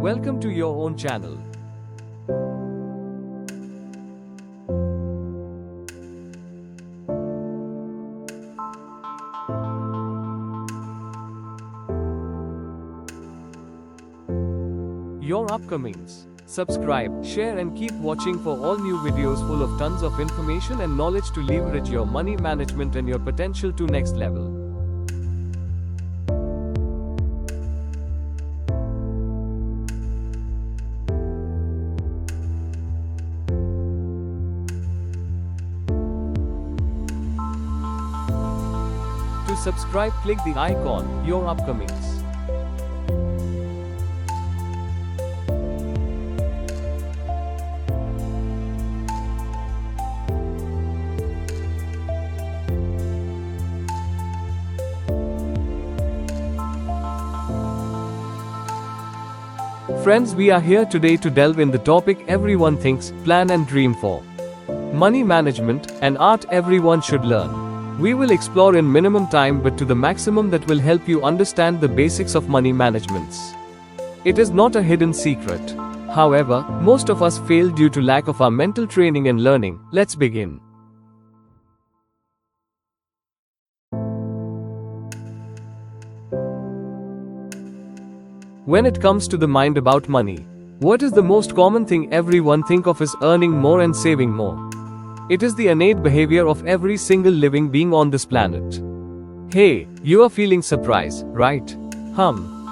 Welcome to your own channel. Your upcomings. Subscribe, share and keep watching for all new videos full of tons of information and knowledge to leverage your money management and your potential to next level. To subscribe, click the icon, Your Upcomings. Friends, we are here today to delve in the topic everyone thinks, plan and dream for. Money management, an art everyone should learn. We will explore in minimum time but to the maximum that will help you understand the basics of money management. It is not a hidden secret. However, most of us fail due to lack of our mental training and learning. Let's begin. When it comes to the mind about money, what is the most common thing everyone think of is earning more and saving more. It is the innate behavior of every single living being on this planet. Hey, you are feeling surprised, right?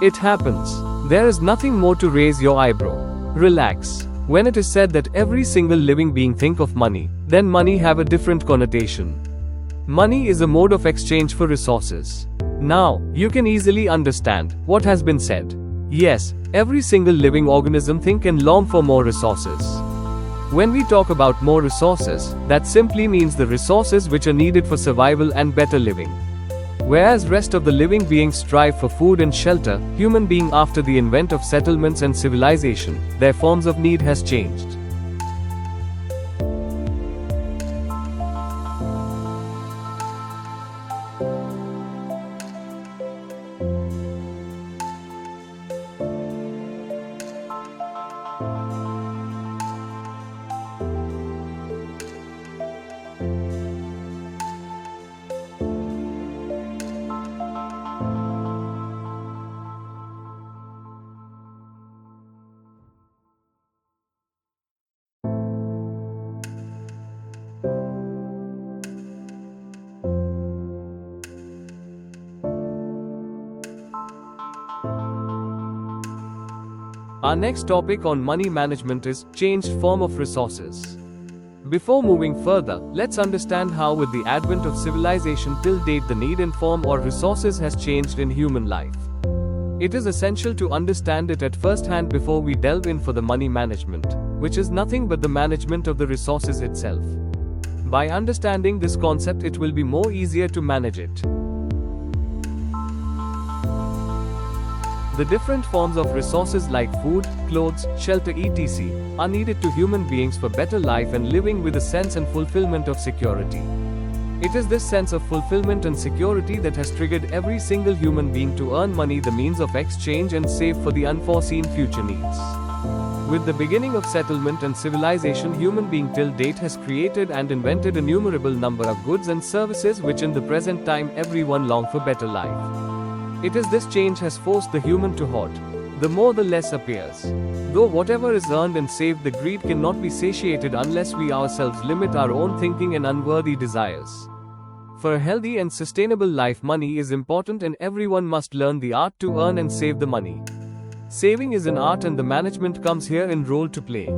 It happens. There is nothing more to raise your eyebrow. Relax. When it is said that every single living being think of money, then money have a different connotation. Money is a mode of exchange for resources. Now, you can easily understand what has been said. Yes, every single living organism think and long for more resources. When we talk about more resources, that simply means the resources which are needed for survival and better living. Whereas rest of the living beings strive for food and shelter, human being after the advent of settlements and civilization, their forms of need has changed. Our next topic on money management is changed form of resources. Before moving further, let's understand how with the advent of civilization till date the need and form or resources has changed in human life. It is essential to understand it at first hand before we delve in for the money management, which is nothing but the management of the resources itself. By understanding this concept, it will be more easier to manage it. The different forms of resources like food, clothes, shelter etc. are needed to human beings for better life and living with a sense and fulfillment of security. It is this sense of fulfillment and security that has triggered every single human being to earn money, the means of exchange and save for the unforeseen future needs. With the beginning of settlement and civilization, human being till date has created and invented innumerable number of goods and services which in the present time everyone long for better life. It is this change has forced the human to hoard. The more the less appears. Though whatever is earned and saved, the greed cannot be satiated unless we ourselves limit our own thinking and unworthy desires. For a healthy and sustainable life, money is important and everyone must learn the art to earn and save the money. Saving is an art and the management comes here in role to play.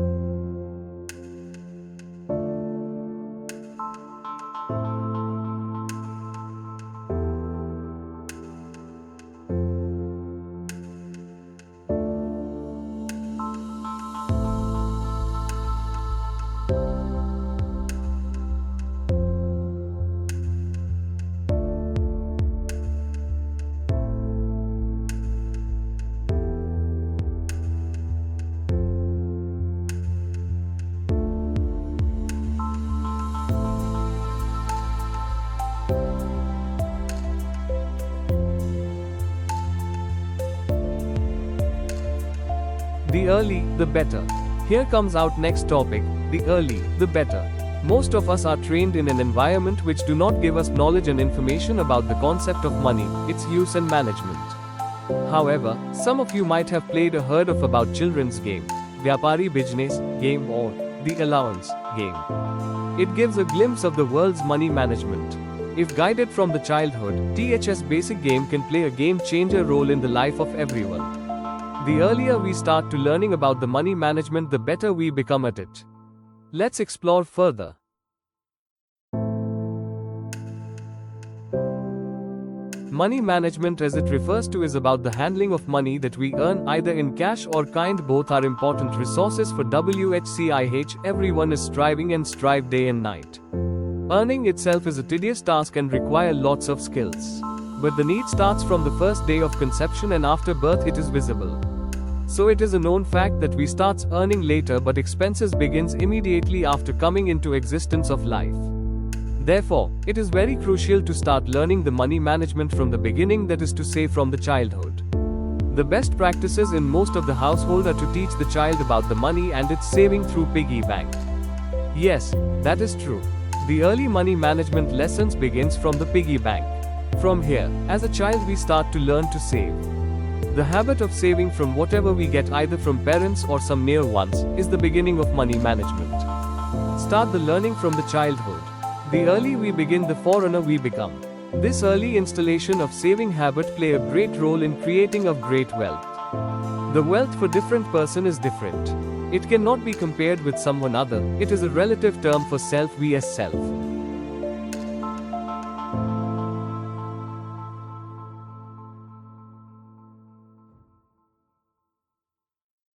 The early, the better. Here comes out next topic, the early, the better. Most of us are trained in an environment which do not give us knowledge and information about the concept of money, its use and management. However, some of you might have played or heard of about children's game, Vyapari business game or the allowance game. It gives a glimpse of the world's money management. If guided from the childhood, THS basic game can play a game changer role in the life of everyone. The earlier we start to learning about the money management, the better we become at it. Let's explore further. Money management, as it refers to, is about the handling of money that we earn either in cash or kind. Both are important resources for WHCIH. Everyone is striving and strive day and night. Earning itself is a tedious task and require lots of skills. But the need starts from the first day of conception, and after birth it is visible. So it is a known fact that we starts earning later, but expenses begins immediately after coming into existence of life. Therefore, it is very crucial to start learning the money management from the beginning, that is to say from the childhood. The best practices in most of the household are to teach the child about the money and its saving through piggy bank. Yes, that is true. The early money management lessons begins from the piggy bank. From here, as a child we start to learn to save. The habit of saving from whatever we get either from parents or some near ones is the beginning of money management. Start the learning from the childhood. The early we begin, the forerunner we become. This early installation of saving habit play a great role in creating of great wealth. The wealth for different person is different. It cannot be compared with someone other. It is a relative term for self vs self.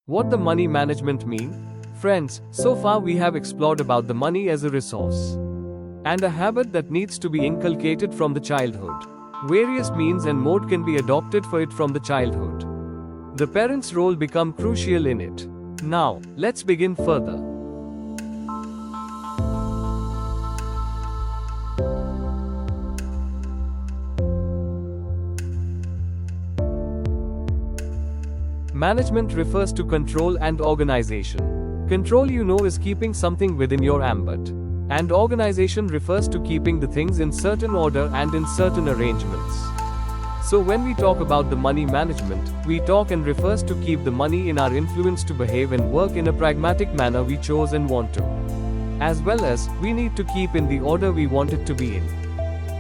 What the money management mean? Friends, so far we have explored about the money as a resource and a habit that needs to be inculcated from the childhood. Various means and mode can be adopted for it from the childhood. The parents' role become crucial in it. Now, let's begin further. Management refers to control and organization. Control, is keeping something within your ambit. And organization refers to keeping the things in certain order and in certain arrangements. So when we talk about the money management, we talk and refers to keep the money in our influence to behave and work in a pragmatic manner we chose and want to. As well as, we need to keep in the order we want it to be in.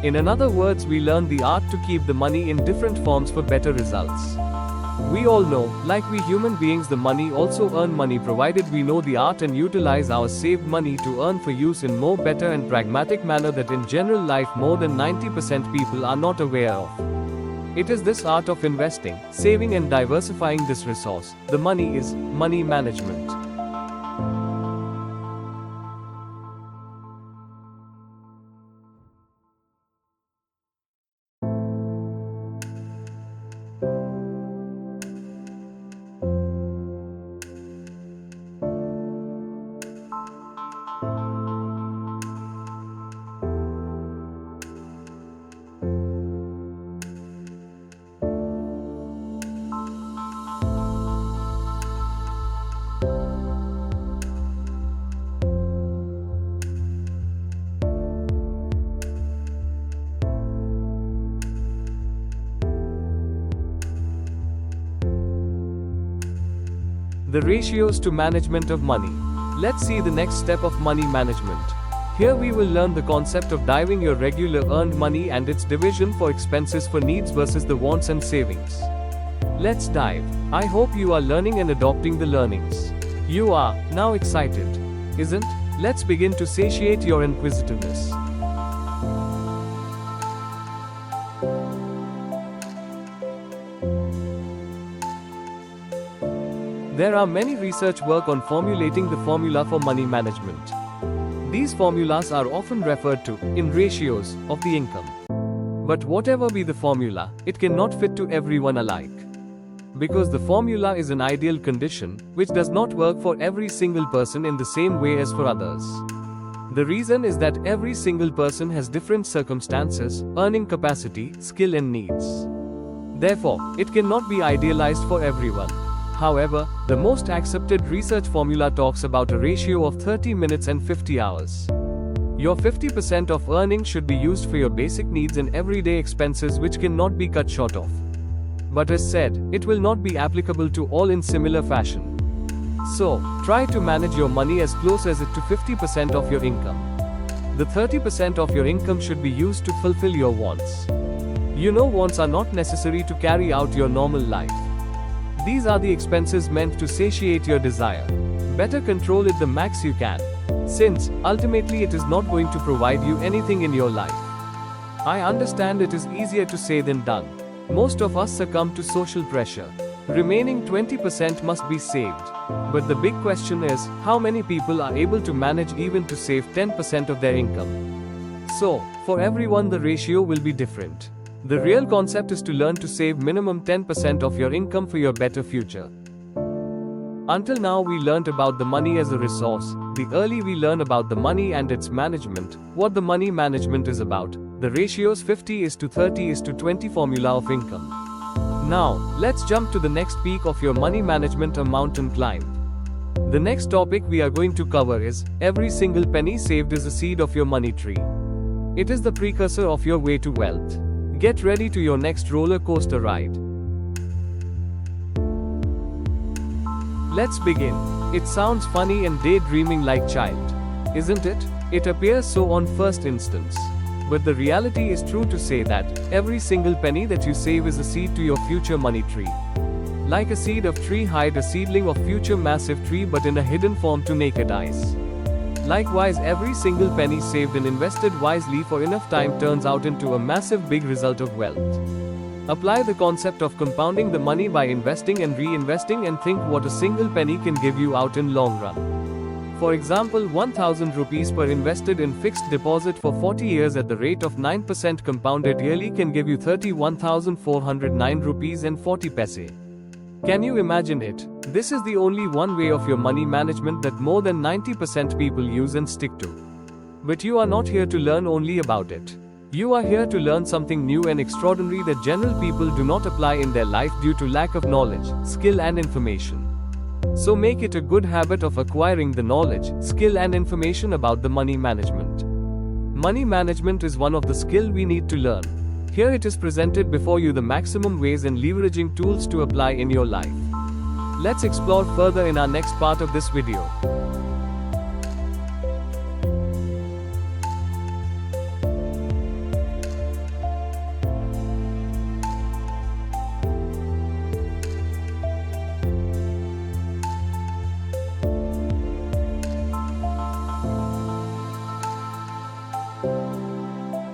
In other words, we learn the art to keep the money in different forms for better results. We all know, like we human beings, the money also earn money provided we know the art and utilize our saved money to earn for use in more better and pragmatic manner that in general life more than 90% people are not aware of. It is this art of investing, saving and diversifying this resource. The money is money management. The ratios to management of money. Let's see the next step of money management. Here we will learn the concept of diving your regular earned money and its division for expenses for needs versus the wants and savings. Let's dive. I hope you are learning and adopting the learnings. You are now excited, isn't? Let's begin to satiate your inquisitiveness. There are many research work on formulating the formula for money management. These formulas are often referred to in ratios of the income. But whatever be the formula, it cannot fit to everyone alike. Because the formula is an ideal condition, which does not work for every single person in the same way as for others. The reason is that every single person has different circumstances, earning capacity, skill and needs. Therefore, it cannot be idealized for everyone. However, the most accepted research formula talks about a ratio of 30 minutes and 50 hours. Your 50% of earnings should be used for your basic needs and everyday expenses which cannot be cut short of. But as said, it will not be applicable to all in similar fashion. So, try to manage your money as close as it to 50% of your income. The 30% of your income should be used to fulfill your wants. You know, wants are not necessary to carry out your normal life. These are the expenses meant to satiate your desire. Better control it the max you can, since, ultimately it is not going to provide you anything in your life. I understand it is easier to say than done. Most of us succumb to social pressure. Remaining 20% must be saved. But the big question is, how many people are able to manage even to save 10% of their income? So, for everyone the ratio will be different. The real concept is to learn to save minimum 10% of your income for your better future. Until now we learnt about the money as a resource. We learn about the money and its management, what the money management is about, the ratios 50:30:20 formula of income. Now, let's jump to the next peak of your money management, a mountain climb. The next topic we are going to cover is, every single penny saved is a seed of your money tree. It is the precursor of your way to wealth. Get ready to your next roller coaster ride. Let's begin. It sounds funny and daydreaming like child, isn't it? It appears so on first instance. But the reality is true to say that every single penny that you save is a seed to your future money tree. Like a seed of tree hide a seedling of future massive tree but in a hidden form to naked eyes. Likewise, every single penny saved and invested wisely for enough time turns out into a massive big result of wealth. Apply the concept of compounding the money by investing and reinvesting and think what a single penny can give you out in long run. For example, 1000 rupees per invested in fixed deposit for 40 years at the rate of 9% compounded yearly can give you 31,409 rupees and 40 paise. Can you imagine it? This is the only one way of your money management that more than 90% people use and stick to. But you are not here to learn only about it. You are here to learn something new and extraordinary that general people do not apply in their life due to lack of knowledge, skill and information. So make it a good habit of acquiring the knowledge, skill and information about the money management. Money management is one of the skill we need to learn. Here it is presented before you the maximum ways and leveraging tools to apply in your life. Let's explore further in our next part of this video.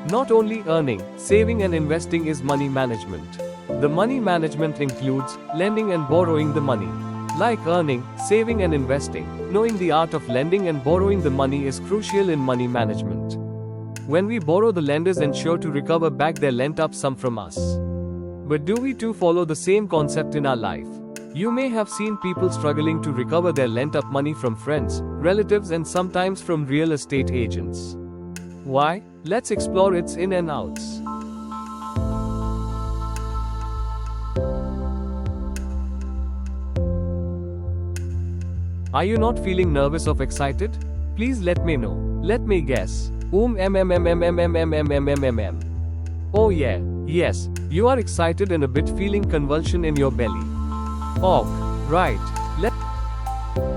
Not only earning, saving and investing is money management. The money management includes lending and borrowing the money. Like earning, saving and investing, knowing the art of lending and borrowing the money is crucial in money management. When we borrow, the lenders ensure to recover back their lent up sum from us. But do we too follow the same concept in our life? You may have seen people struggling to recover their lent up money from friends, relatives and sometimes from real estate agents. Why? Let's explore its in and outs. Are you not feeling nervous or excited? Please let me know. Let me guess. Oh yeah, yes, you are excited and a bit feeling convulsion in your belly. Oh, right.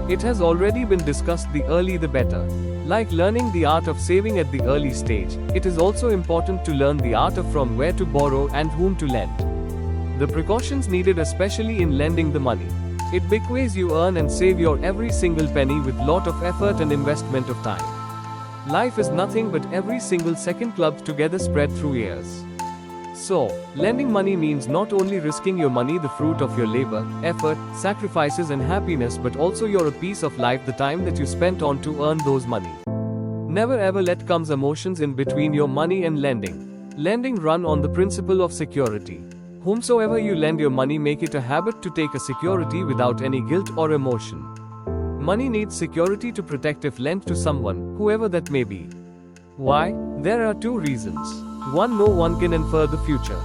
It has already been discussed, the early the better. Like learning the art of saving at the early stage, it is also important to learn the art of from where to borrow and whom to lend. The precautions needed especially in lending the money. It bequeaths you earn and save your every single penny with lot of effort and investment of time. Life is nothing but every single second clubbed together spread through years. So, lending money means not only risking your money, the fruit of your labor, effort, sacrifices and happiness, but also your piece of life, the time that you spent on to earn those money. Never ever let comes emotions in between your money and lending. Lending run on the principle of security. Whomsoever you lend your money, make it a habit to take a security without any guilt or emotion. Money needs security to protect if lent to someone, whoever that may be. Why? There are two reasons. 1. No one can infer the future.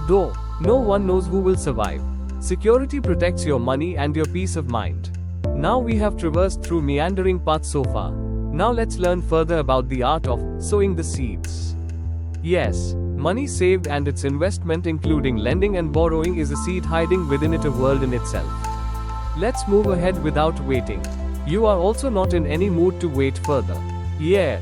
Though, no one knows who will survive. Security protects your money and your peace of mind. Now we have traversed through meandering paths so far. Now let's learn further about the art of sowing the seeds. Yes, money saved and its investment, including lending and borrowing, is a seed hiding within it, a world in itself. Let's move ahead without waiting. You are also not in any mood to wait further. Yeah.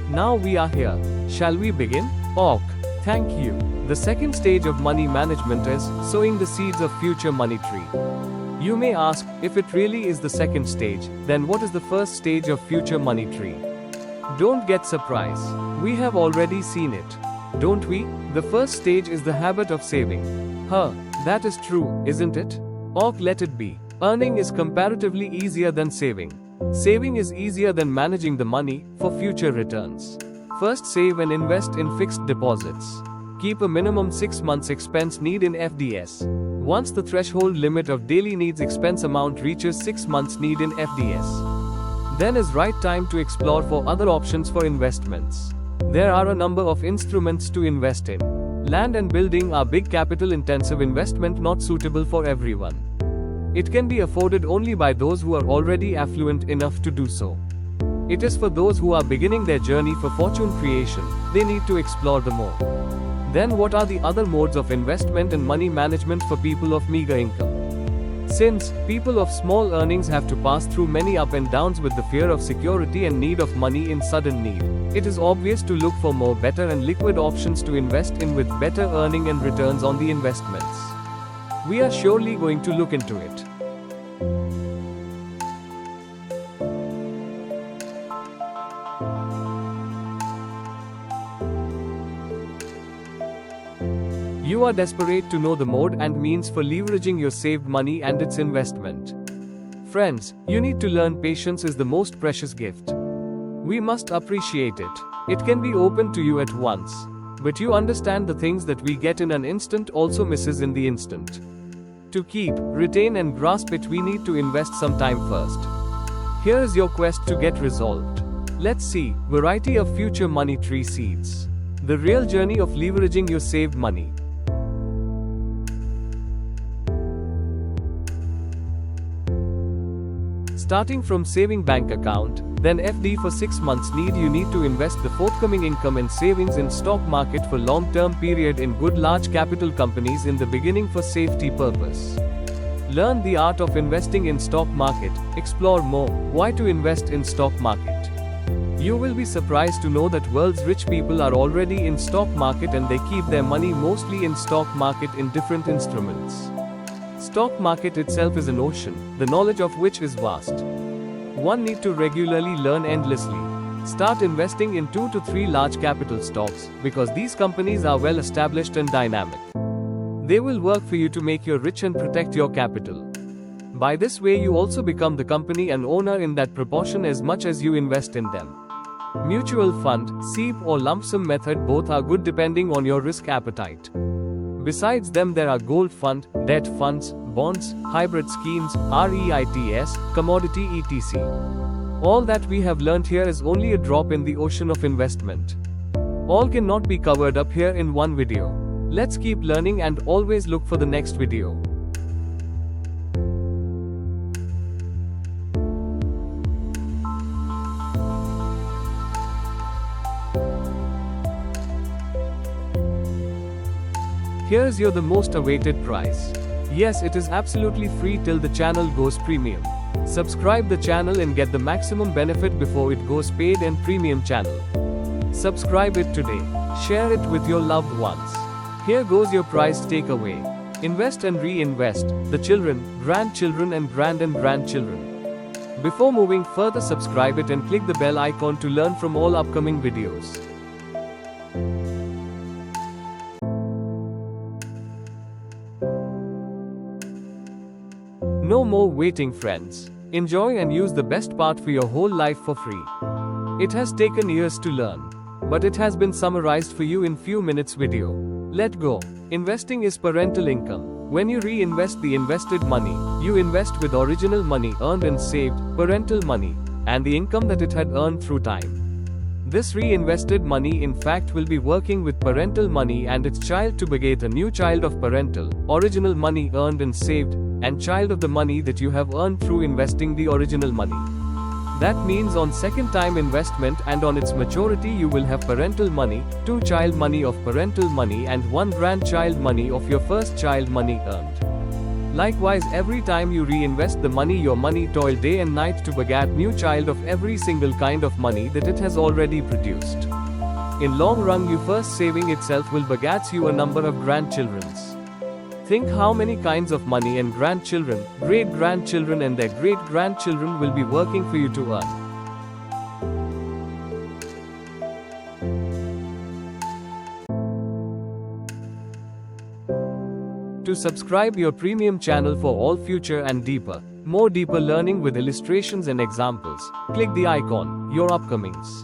Now we are here. Shall we begin? Ok. Thank you. The second stage of money management is sowing the seeds of future money tree. You may ask, if it really is the second stage, then what is the first stage of future money tree? Don't get surprised. We have already seen it. Don't we? The first stage is the habit of saving. That is true, isn't it? Ok, let it be. Earning is comparatively easier than saving. Saving is easier than managing the money for future returns. First, save and invest in fixed deposits. Keep a minimum 6 months expense need in FDS. Once the threshold limit of daily needs expense amount reaches 6 months need in FDS, then is right time to explore for other options for investments. There are a number of instruments to invest in. Land and building are big capital intensive investment, not suitable for everyone. It can be afforded only by those who are already affluent enough to do so. It is for those who are beginning their journey for fortune creation. They need to explore the more. Then what are the other modes of investment and money management for people of meager income? Since people of small earnings have to pass through many up and downs with the fear of security and need of money in sudden need, it is obvious to look for more better and liquid options to invest in with better earning and returns on the investments. We are surely going to look into it. You are desperate to know the mode and means for leveraging your saved money and its investment. Friends, you need to learn patience is the most precious gift. We must appreciate it. It can be opened to you at once. But you understand the things that we get in an instant also misses in the instant. To keep, retain and grasp it, we need to invest some time first. Here is your quest to get resolved. Let's see, variety of future money tree seeds. The real journey of leveraging your saved money. Starting from saving bank account, then FD for 6 months need, you need to invest the forthcoming income and savings in stock market for long-term period in good large capital companies in the beginning for safety purpose. Learn the art of investing in stock market, explore more, why to invest in stock market. You will be surprised to know that world's rich people are already in stock market and they keep their money mostly in stock market in different instruments. Stock market itself is an ocean, the knowledge of which is vast. One need to regularly learn endlessly. Start investing in 2 to 3 large capital stocks, because these companies are well established and dynamic. They will work for you to make you rich and protect your capital. By this way you also become the company and owner in that proportion as much as you invest in them. Mutual fund, SEEP or lump sum method, both are good depending on your risk appetite. Besides them there are gold fund, debt funds, bonds, hybrid schemes, REITs, commodity etc. All that we have learnt here is only a drop in the ocean of investment. All cannot be covered up here in one video. Let's keep learning and always look for the next video. Here is your the most awaited prize. Yes, it is absolutely free till the channel goes premium. Subscribe the channel and get the maximum benefit before it goes paid and premium channel. Subscribe it today. Share it with your loved ones. Here goes your prize takeaway. Invest and reinvest, the children, grandchildren and grandchildren. Before moving further, subscribe it and click the bell icon to learn from all upcoming videos. No more waiting, friends. Enjoy and use the best part for your whole life for free. It has taken years to learn, but it has been summarized for you in few minutes video. Let go. Investing is parental income. When you reinvest the invested money, you invest with original money earned and saved, parental money, and the income that it had earned through time. This reinvested money in fact will be working with parental money and its child to beget a new child of parental, original money earned and saved, and child of the money that you have earned through investing the original money. That means on second time investment and on its maturity you will have parental money, 2 child money of parental money and 1 grandchild money of your first child money earned. Likewise, every time you reinvest the money, your money toil day and night to beget new child of every single kind of money that it has already produced. In long run, you first saving itself will begets you a number of grandchildrens. Think how many kinds of money and grandchildren, great-grandchildren and their great-grandchildren will be working for you to earn. To subscribe your premium channel for all future and more deeper learning with illustrations and examples, click the icon, your upcomings.